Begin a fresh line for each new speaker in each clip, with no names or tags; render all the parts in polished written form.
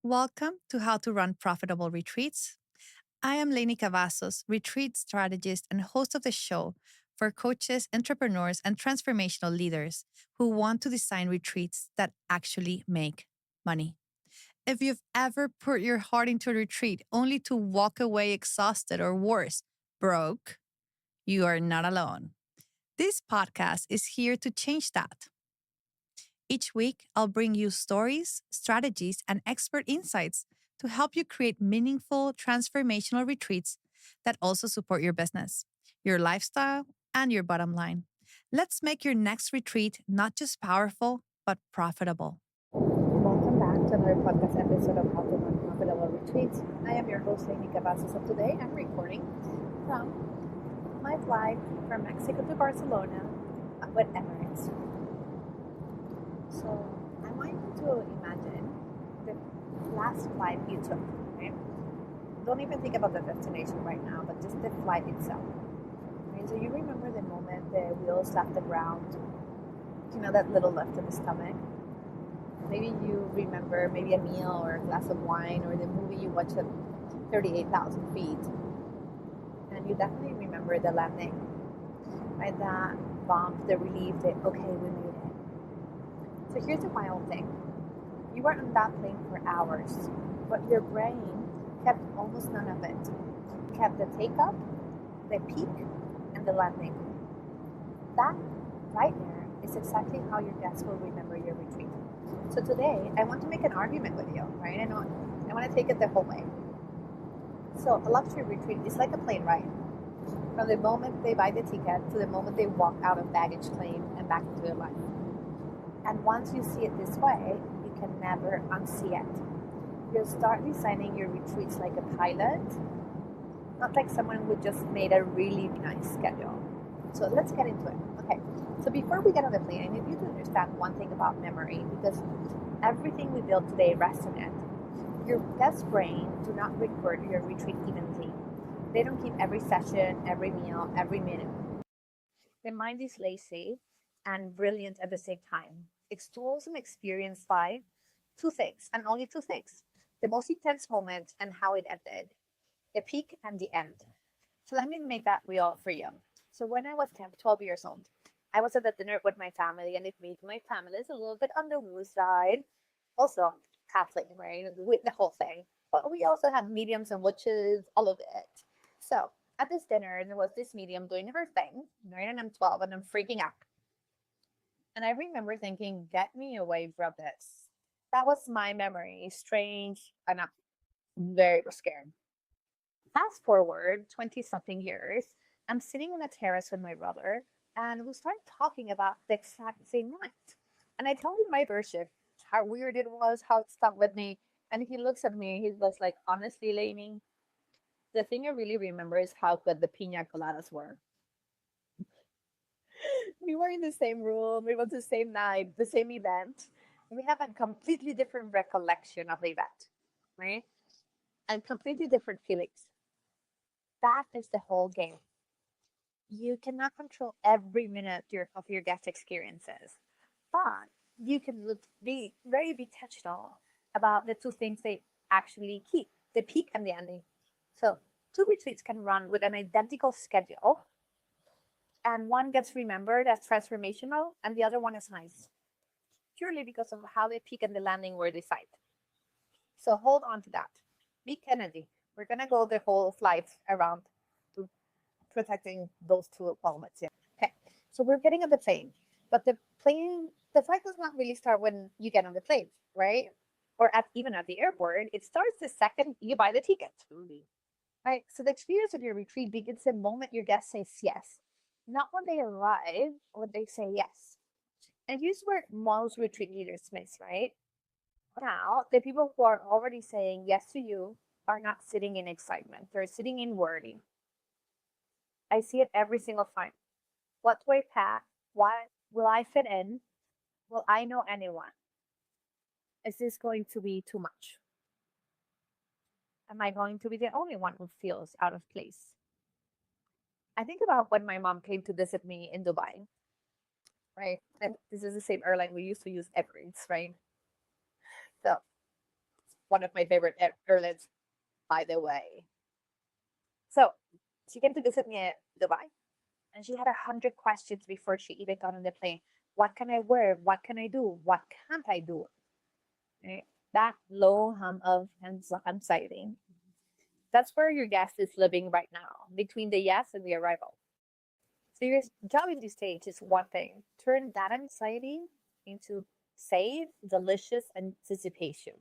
Welcome to How to Run Profitable Retreats. I am Leni Cavazos, retreat strategist and host of the show for coaches, entrepreneurs, and transformational leaders who want to design retreats that actually make money. If you've ever put your heart into a retreat only to walk away exhausted or worse, broke, you are not alone. This podcast is here to change that. Each week, I'll bring you stories, strategies, and expert insights to help you create meaningful, transformational retreats that also support your business, your lifestyle, and your bottom line. Let's make your next retreat not just powerful, but profitable.
Welcome back to another podcast episode of How to Run Profitable Retreats. I am your host, Leni Cavazos, and today I'm recording from my flight from Mexico to Barcelona with Emirates. So I want you to imagine the last flight you took, right? Don't even think about the destination right now, but just the flight itself. Right? So you remember the moment the wheels left the ground, that little lift in the stomach? Maybe you remember maybe a meal or a glass of wine or the movie you watched at 38,000 feet. And you definitely remember the landing, right? That bump, the relief, that, okay, we made it. So here's the wild thing. You were on that plane for hours, but your brain kept almost none of it. It kept the takeoff, the peak, and the landing. That right there is exactly how your guests will remember your retreat. So today, I want to make an argument with you, right? I want to take it the whole way. So a luxury retreat is like a plane ride. From the moment they buy the ticket to the moment they walk out of baggage claim and back into their life. And once you see it this way, you can never unsee it. You'll start designing your retreats like a pilot, not like someone who just made a really nice schedule. So let's get into it. Okay, so before we get on the plane, I need you to understand one thing about memory, because everything we build today rests on it. Your guest's brain do not record your retreat evenly. They don't keep every session, every meal, every minute. Their mind is lazy and brilliant at the same time. It stores and experienced by two things, and only two things: the most intense moment and how it ended, the peak and the end. So let me make that real for you. So when I was 10, 12 years old, I was at a dinner with my family, and it made my family is a little bit on the woo side. Also, Catholic, right? With the whole thing. But we also had mediums and witches, all of it. So at this dinner, there was this medium doing her thing, right? And I'm 12 and I'm freaking out. And I remember thinking, get me away from this. That was my memory. Strange, and I'm very scared. Fast forward 20 something years, I'm sitting on a terrace with my brother, and we started talking about the exact same night. And I told him my version, how weird it was, how it stuck with me. And he looks at me, he was like, honestly, Lainey, the thing I really remember is how good the pina coladas were. We were in the same room, it was the same night, the same event. We have a completely different recollection of the event, right? And completely different feelings. That is the whole game. You cannot control every minute of your guest experiences, but you can be very intentional about the two things they actually keep: the peak and the ending. So, two retreats can run with an identical schedule, and one gets remembered as transformational, and the other one is nice, purely because of how the peak and the landing were designed. So, hold on to that. Be Kennedy. We're gonna go the whole flight around to protecting those two moments. Yeah. Okay. So we're getting on the plane, but the flight does not really start when you get on the plane, right? Or even at the airport. It starts the second you buy the ticket. Truly. Right. So the experience of your retreat begins the moment your guest says yes, not when they arrive, when they say yes. And here's where most retreat leaders miss, right? Now, the people who are already saying yes to you are not sitting in excitement. They're sitting in worry. I see it every single time. What do I pack? What will I fit in? Will I know anyone? Is this going to be too much? Am I going to be the only one who feels out of place? I think about when my mom came to visit me in Dubai, right? And this is the same airline we used to use, Emirates, right? So one of my favorite airlines, by the way. So she came to visit me at Dubai, and she had 100 questions before she even got on the plane. What can I wear? What can I do? What can't I do? Right? That low hum of anxiety. That's where your guest is living right now, between the yes and the arrival. So your job in this stage is one thing. Turn that anxiety into safe, delicious anticipation.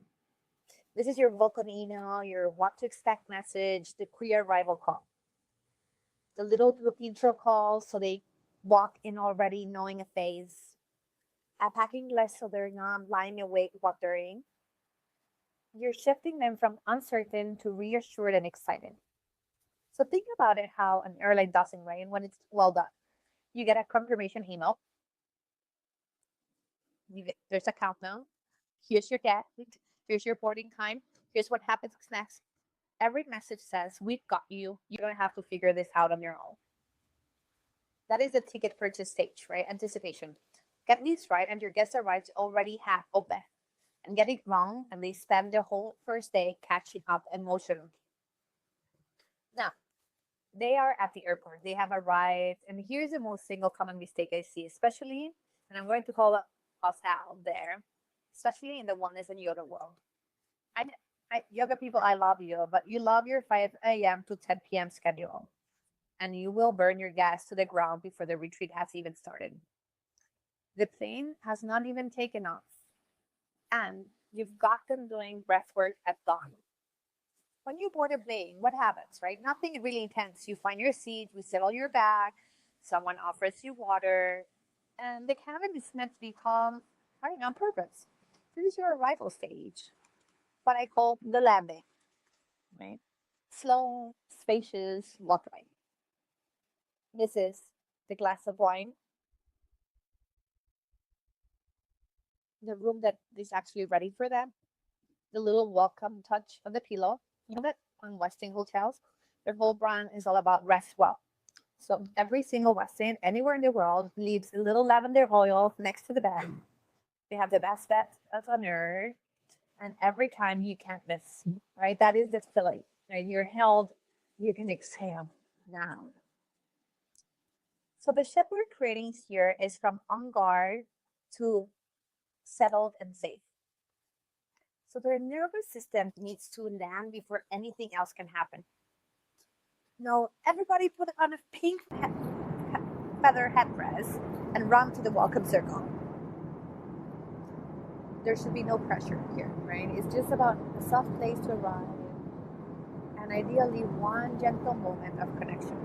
This is your welcome email, your what to expect message, the pre-arrival call, the little intro call so they walk in already knowing a face, packing less so they're not lying awake wondering. You're shifting them from uncertain to reassured and excited. So think about it how an airline doesn't rain when it's well done. You get a confirmation email. There's a countdown. Here's your gate. Here's your boarding time. Here's what happens next. Every message says, we've got you. You don't have to figure this out on your own. That is the ticket purchase stage, right? Anticipation. Get these right, and your guest arrives already half open. And get it wrong, and they spend their whole first day catching up emotionally. Now, they are at the airport. They have arrived, and here's the most single common mistake I see, especially, and I'm going to call us out there, especially in the wellness and yoga world. I, yoga people, I love you, but you love your 5 a.m. to 10 p.m. schedule, and you will burn your gas to the ground before the retreat has even started. The plane has not even taken off, and you've got them doing breath work at dawn. When you board a plane, what happens, right? Nothing really intense. You find your seat, you settle your bag, someone offers you water, and the cabin is meant to be calm, right, on purpose. This is your arrival stage, what I call the landing, right? Slow, spacious walkway. This is the glass of wine, the room that is actually ready for them, the little welcome touch on the pillow. You know that on Westin hotels, their whole brand is all about rest well. So every single Westin anywhere in the world leaves a little lavender oil next to the bed. They have the best bed on earth, and every time you can't miss, right? That is the feeling, right? You're held, you can exhale now. So the shift we're creating here is from on guard to settled and safe. So their nervous system needs to land before anything else can happen. No, everybody put on a pink feather headdress and run to the welcome circle. There should be no pressure here, right? It's just about a soft place to arrive and ideally one gentle moment of connection,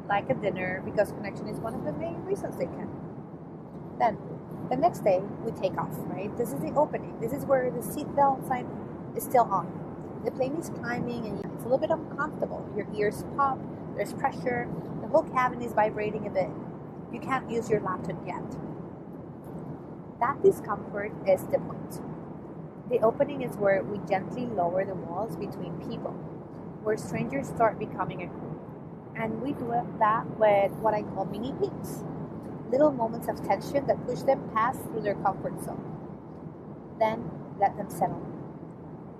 like a dinner, because connection is one of the main reasons they can. Then, the next day, we take off, right? This is the opening. This is where the seatbelt sign is still on. The plane is climbing and it's a little bit uncomfortable. Your ears pop, there's pressure, the whole cabin is vibrating a bit. You can't use your laptop yet. That discomfort is the point. The opening is where we gently lower the walls between people, where strangers start becoming a group. And we do that with what I call mini peaks. Little moments of tension that push them past through their comfort zone. Then let them settle.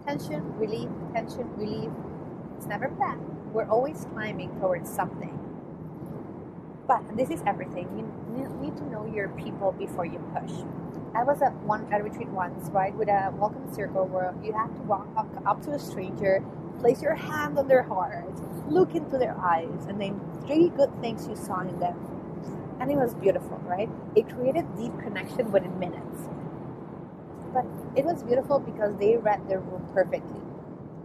Tension, relief. It's never planned. We're always climbing towards something. But this is everything. You need to know your people before you push. I was at a retreat once, right, with a welcome circle where you have to walk up to a stranger, place your hand on their heart, look into their eyes, and name 3 good things you saw in them. And it was beautiful, right? It created deep connection within minutes. But it was beautiful because they read their room perfectly.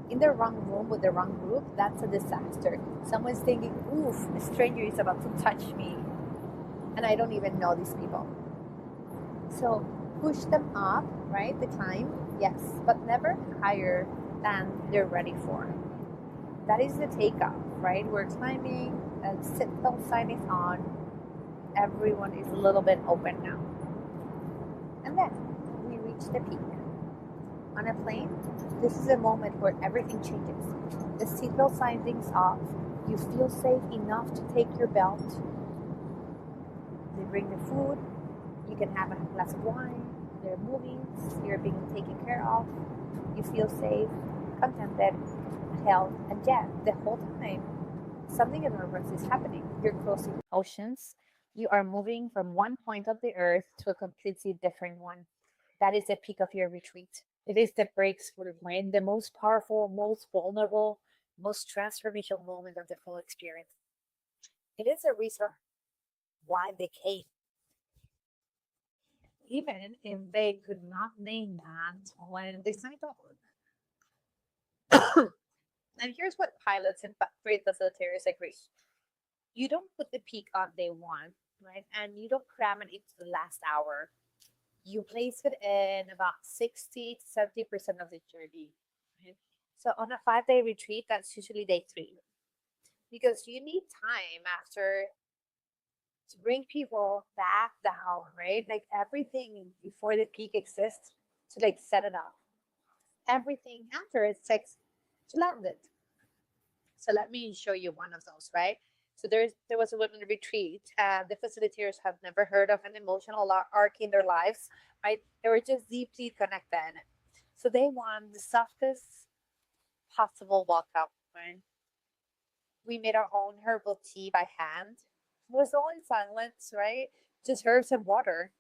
In the wrong room with the wrong group, that's a disaster. Someone's thinking, oof, a stranger is about to touch me. And I don't even know these people. So push them up, right? The climb, yes, but never higher than they're ready for. That is the takeoff, right? We're climbing, and seatbelt sign is on. Everyone is a little bit open now. And then we reach the peak. On a plane, this is a moment where everything changes. The seatbelt sign things off. You feel safe enough to take your belt. They bring the food. You can have a glass of wine. There are movies. You're being taken care of. You feel safe, contented, held, and yet the whole time something enormous is happening. You're crossing oceans. You are moving from one point of the earth to a completely different one. That is the peak of your retreat. It is the breakthrough point, the most powerful, most vulnerable, most transformational moment of the full experience. It is a reason why they came, even if they could not name that when they signed up. And here's what pilots and great facilitators agree. You don't put the peak on day one, right? And you don't cram it into the last hour. You place it in about 60 to 70% of the journey. Right? So on a 5 day retreat, that's usually day three. Because you need time after to bring people back down, right? Like everything before the peak exists to like set it up. Everything after it takes to land it. So let me show you one of those, right? So there was a women retreat, and the facilitators have never heard of an emotional arc in their lives, right? They were just deeply connected. So they want the softest possible welcome, right? We made our own herbal tea by hand. It was all in silence, right? Just herbs and water.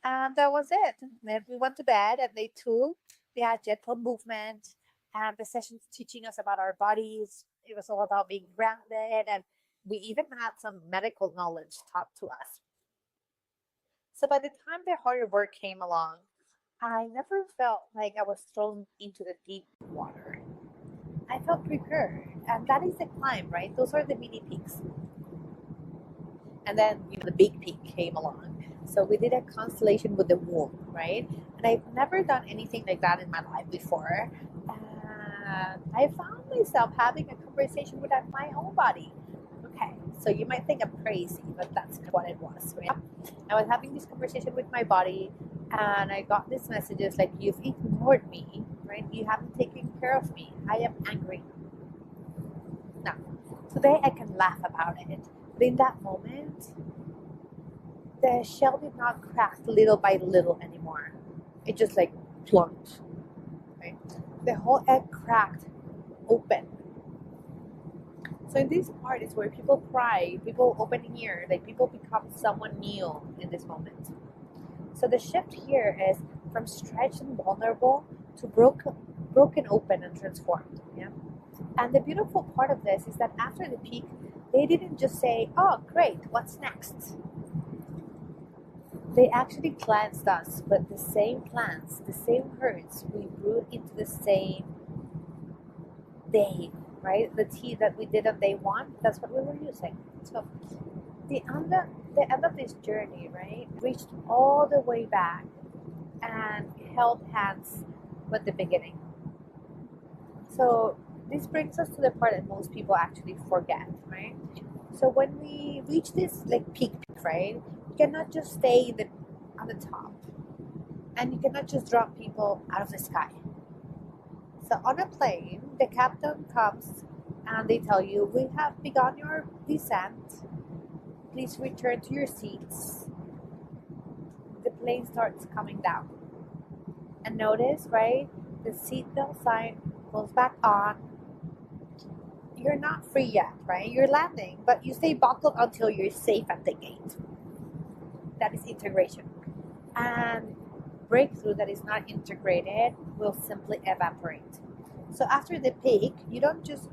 And that was it. Then we went to bed at day two. We had gentle movement and the sessions teaching us about our bodies. It was all about being grounded, and we even had some medical knowledge taught to us. So by the time the harder work came along, I never felt like I was thrown into the deep water. I felt prepared, and that is the climb, right? Those are the mini peaks. And then the big peak came along. So we did a constellation with the womb, right? And I've never done anything like that in my life before. And I found myself having a conversation with my own body. Okay, so you might think I'm crazy, but that's what it was, right? I was having this conversation with my body, and I got these messages like, you've ignored me, right? You haven't taken care of me. I am angry. Now, today I can laugh about it. But in that moment, the shell did not crack little by little anymore. It just like plunked. Right? The whole egg cracked open. So in this part is where people cry, people open ear, like people become someone new in this moment. So the shift here is from stretched and vulnerable to broken open and transformed. Yeah. And the beautiful part of this is that after the peak, they didn't just say, oh, great, what's next? They actually cleansed us, but the same plants, the same herbs, we brewed into the same day, right? The tea that we did on day one, that's what we were using. So the end of this journey, right, reached all the way back and held hands with the beginning. So this brings us to the part that most people actually forget, right? So when we reach this like peak, right, you cannot just stay on the top, and you cannot just drop people out of the sky. So on a plane, the captain comes and they tell you, we have begun your descent. Please return to your seats. The plane starts coming down. And notice, right, the seatbelt sign goes back on. You're not free yet, right? You're landing, but you stay buckled until you're safe at the gate. That is integration. And breakthrough that is not integrated will simply evaporate. So after the peak, you don't just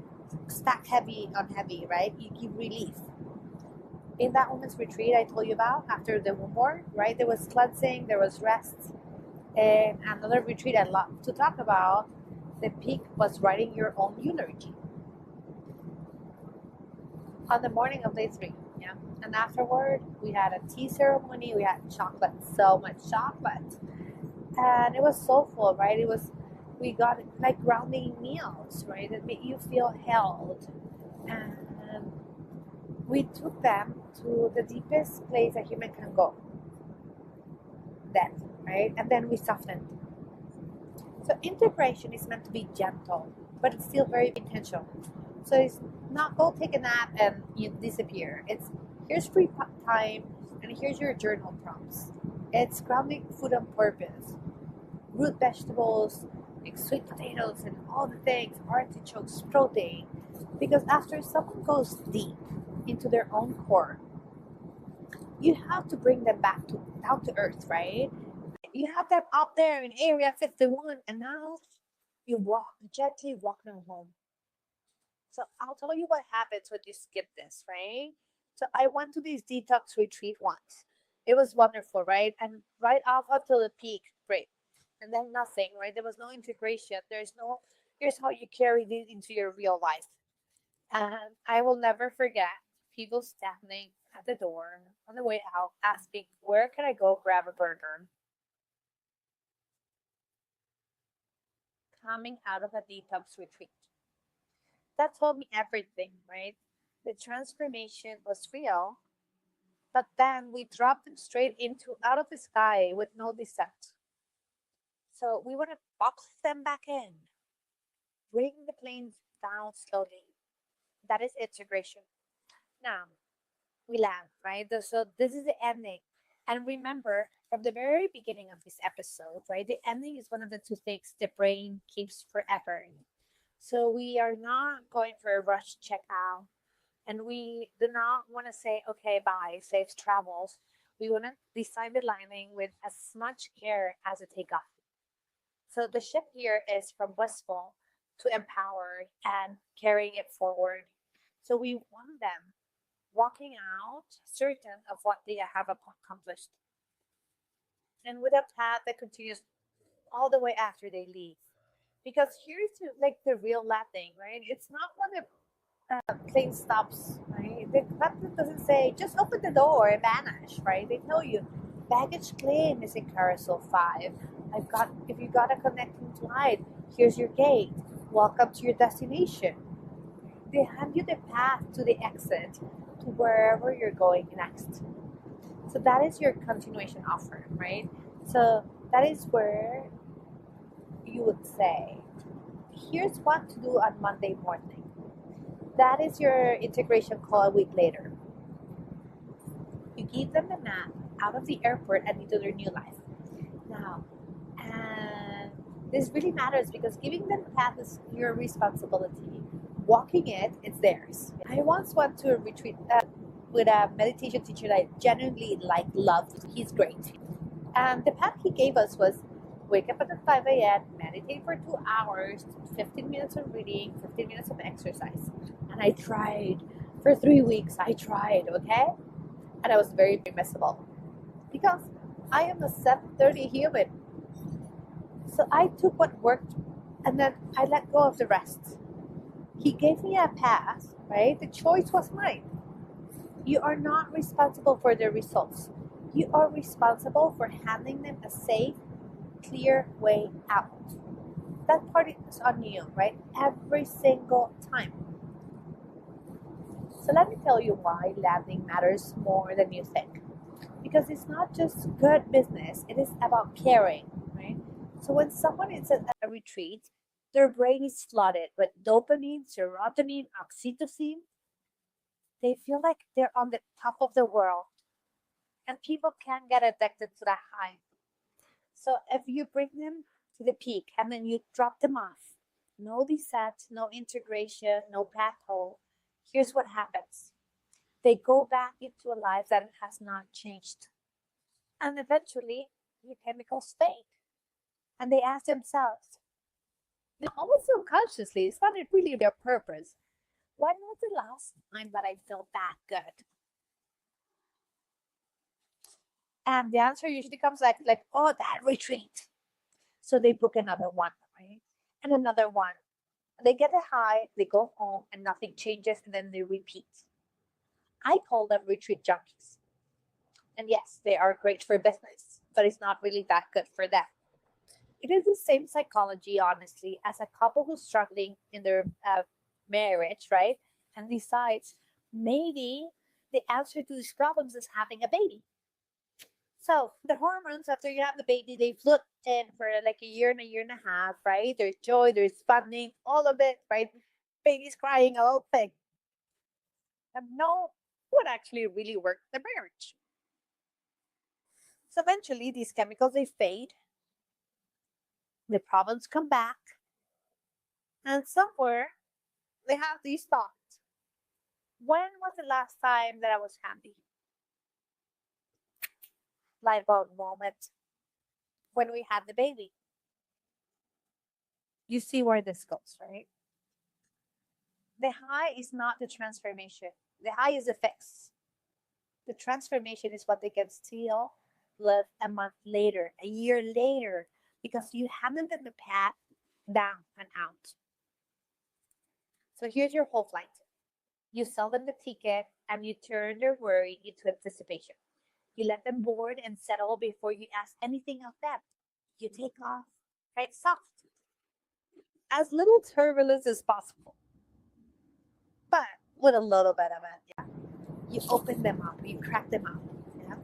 stack heavy on heavy, right? You give relief. In that women's retreat I told you about, after the womb work, right? There was cleansing, there was rest. And another retreat I love to talk about, the peak was writing your own eulogy. On the morning of day three, yeah. And afterward, we had a tea ceremony. We had chocolate, so much chocolate, and it was soulful, right? We got like grounding meals, right? That made you feel held, and we took them to the deepest place a human can go. Then, right, and then we softened. So integration is meant to be gentle, but it's still very intentional. So it's not go take a nap and you disappear. It's here's free time and here's your journal prompts. It's grounding food on purpose. Root vegetables, like sweet potatoes and all the things, artichokes, protein. Because after someone goes deep into their own core, you have to bring them back to down to earth, right? You have them up there in Area 51, and now you gently walk them home. So I'll tell you what happens when you skip this, right? So I went to this detox retreat once. It was wonderful, right? And right off until the peak, great. And then nothing, right? There was no integration. There's no, here's how you carry this into your real life. And I will never forget people standing at the door on the way out asking, where can I go grab a burger? Coming out of a detox retreat. That told me everything, right? The transformation was real, but then we dropped them straight into out of the sky with no descent. So we want to box them back in, bring the planes down slowly. That is integration. Now we land, right? So this is the ending. And remember, from the very beginning of this episode, right? The ending is one of the two things the brain keeps forever. So we are not going for a rush checkout. And we do not want to say, okay, bye, safe travels. We want to design the lining with as much care as a takeoff. So the shift here is from wistful to empowered and carrying it forward. So we want them walking out certain of what they have accomplished. And with a path that continues all the way after they leave. Because here's like the real landing, right? It's not when the plane stops, right? The button doesn't say just open the door and vanish, right? They tell you baggage claim is in carousel 5. If you got a connecting flight, here's your gate. Welcome to your destination. They hand you the path to the exit to wherever you're going next. So that is your continuation offer, right? So that is where you would say, here's what to do on Monday morning. That is your integration call a week later. You give them the map out of the airport and into their new life. Now, and this really matters because giving them the path is your responsibility. Walking it, it's theirs. I once went to a retreat with a meditation teacher that I genuinely loved. He's great. And the path he gave us was wake up at 5 a.m., meditate for 2 hours, 15 minutes of reading, 15 minutes of exercise. And I tried. For 3 weeks, I tried, okay? And I was very miserable because I am a 7:30 human. So I took what worked and then I let go of the rest. He gave me a path, right? The choice was mine. You are not responsible for the results. You are responsible for handing them a safe, clear way out. That part is on you, right? Every single time. So let me tell you why landing matters more than you think. Because it's not just good business, it is about caring, right? So when someone is at a retreat, their brain is flooded with dopamine, serotonin, oxytocin. They feel like they're on the top of the world. And people can get addicted to that high. So if you bring them to the peak and then you drop them off, no descent, no integration, no path home, here's what happens. They go back into a life that has not changed. And eventually, the chemicals fade. And they ask themselves, almost subconsciously, it's not really their purpose. When was the last time that I felt that good? And the answer usually comes like, oh, that retreat. So they book another one, right? And another one. They get a high, they go home, and nothing changes, and then they repeat. I call them retreat junkies. And yes, they are great for business, but it's not really that good for them. It is the same psychology, honestly, as a couple who's struggling in their marriage, right? And decides maybe the answer to these problems is having a baby. So the hormones after you have the baby, they float in for like a year and a half, right? There's joy, there's funding, all of it, right? Baby's crying, a whole thing. And no what actually really worked the marriage. So eventually these chemicals they fade, The problems come back, and somewhere they have these thoughts. When was the last time that I was happy? Light bulb moment when we had the baby. You see where this goes, right? The high is not the transformation. The high is the fix. The transformation is what they can still live a month later, a year later, because you haven't done the path down and out. So here's your whole flight. You sell them the ticket and you turn their worry into anticipation. You let them board and settle before you ask anything of them. You take off right soft, as little turbulence as possible, but with a little bit of it. Yeah. You open them up, you crack them up, yeah?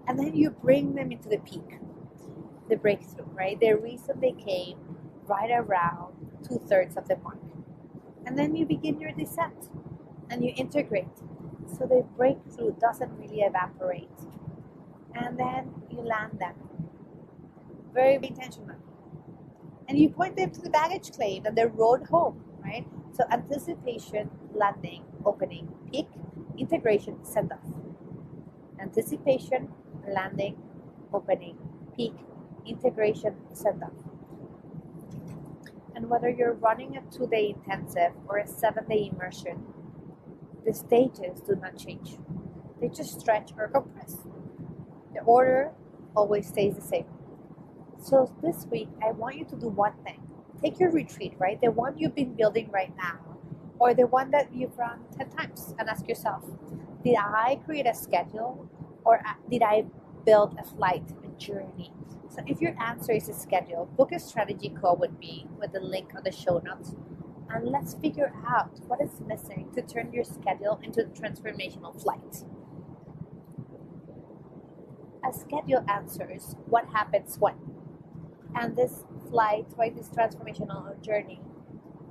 And then you bring them into the peak, the breakthrough, right? The reason they came right around 2/3 of the mark. And then you begin your descent and you integrate. So the breakthrough doesn't really evaporate. And then you land them very intentionally. And you point them to the baggage claim and the road home, right? So anticipation, landing, opening, peak, integration, send off. Anticipation, landing, opening, peak, integration, send off. And whether you're running a 2-day intensive or a 7-day immersion, the stages do not change. They just stretch or compress. The order always stays the same. So this week, I want you to do one thing. Take your retreat, right? The one you've been building right now, or the one that you've run 10 times, and ask yourself, did I create a schedule, or did I build a flight, a journey? So if your answer is a schedule, book a strategy call with me with the link on the show notes, and let's figure out what is missing to turn your schedule into a transformational flight. A schedule answers what happens when. And this flight, right, this transformational journey,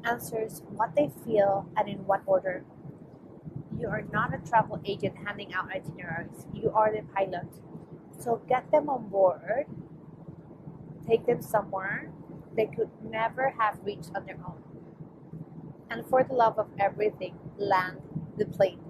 answers what they feel and in what order. You are not a travel agent handing out itineraries. You are the pilot. So get them on board, take them somewhere they could never have reached on their own. And for the love of everything, land the plane.